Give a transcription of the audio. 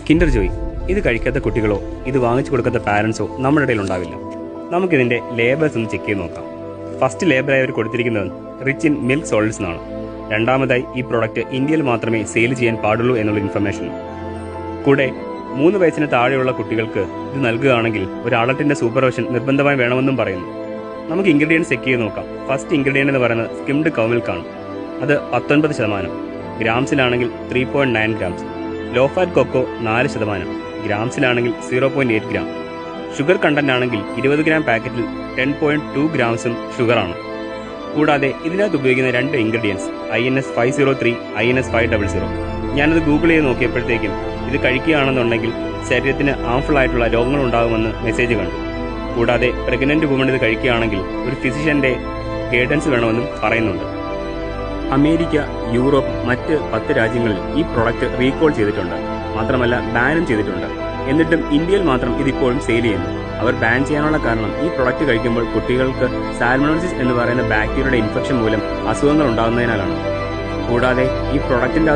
Kinder Joy ഇത് കഴിക്കാത്ത കുട്ടികളോ ഇത് വാങ്ങിച്ചു കൊടുക്കാത്ത പാരൻസോ നമ്മുടെ ഇടയിൽ ഉണ്ടാവില്ല. നമുക്കിതിന്റെ ലേബേഴ്സ് ഒന്ന് ചെക്ക് ചെയ്ത് നോക്കാം. ഫസ്റ്റ് ലേബലായി അവർ കൊടുത്തിരിക്കുന്നത് റിച്ച് ഇൻ മിൽക്ക് സോളിഡ്സ് എന്നാണ്. രണ്ടാമതായി ഈ പ്രോഡക്റ്റ് ഇന്ത്യയിൽ മാത്രമേ സെയിൽ ചെയ്യാൻ പാടുള്ളൂ എന്നുള്ള ഇൻഫർമേഷൻ. കൂടെ 3 വയസ്സിന് താഴെയുള്ള കുട്ടികൾക്ക് ഇത് നൽകുകയാണെങ്കിൽ ഒരു അഡൾട്ടിന്റെ സൂപ്പർവിഷൻ നിർബന്ധമായി വേണമെന്നും പറയുന്നു. നമുക്ക് ഇൻഗ്രീഡിയൻസ് ചെക്ക് ചെയ്ത് നോക്കാം. ഫസ്റ്റ് ഇൻഗ്രീഡിയൻ്റ് എന്ന് പറയുന്നത് സ്കിംഡ് കൗ മിൽക്കാണ്. അത് 19%. ഗ്രാംസിലാണെങ്കിൽ 3.9 ഗ്രാംസ്. Low fat cocoa 4%. ഗ്രാംസിലാണെങ്കിൽ 0.8 ഗ്രാം. ഷുഗർ കണ്ടന്റ് ആണെങ്കിൽ 20 ഗ്രാം പാക്കറ്റിൽ 10.2 ഗ്രാംസും ഷുഗറാണ്. കൂടാതെ ഇതിനകത്ത് ഉപയോഗിക്കുന്ന 2 ഇൻഗ്രീഡിയൻസ് INS 503, INS 500. ഞാനത് ഗൂഗിൾ ചെയ്ത് നോക്കിയപ്പോഴത്തേക്കും ഇത് കഴിക്കുകയാണെന്നുണ്ടെങ്കിൽ ശരീരത്തിന് ഹാംഫുൾ ആയിട്ടുള്ള രോഗങ്ങൾ ഉണ്ടാകുമെന്ന് മെസ്സേജ് കണ്ടു. കൂടാതെ പ്രഗ്നന്റ് വുമൺ ഇത് കഴിക്കുകയാണെങ്കിൽ ഒരു ഫിസിഷ്യന്റെ ഗൈഡൻസ് വേണമെന്നും പറയുന്നുണ്ട്. അമേരിക്ക, യൂറോപ്പ്, മറ്റ് 10 രാജ്യങ്ങളിൽ ഈ പ്രോഡക്റ്റ് റീകോൾ ചെയ്തിട്ടുണ്ട്. മാത്രമല്ല ബാനും ചെയ്തിട്ടുണ്ട്. എന്നിട്ടും ഇന്ത്യയിൽ മാത്രം ഇതിപ്പോഴും സെയിൽ ചെയ്യുന്നു. അവർ ബാൻ ചെയ്യാനുള്ള കാരണം ഈ പ്രോഡക്റ്റ് കഴിക്കുമ്പോൾ കുട്ടികൾക്ക് സാൽമണോസിസ് എന്ന് പറയുന്ന ബാക്ടീരിയയുടെ ഇൻഫെക്ഷൻ മൂലം അസുഖങ്ങൾ ഉണ്ടാകുന്നതിനാലാണ്. കൂടാതെ ഈ പ്രോഡക്റ്റിന്റെ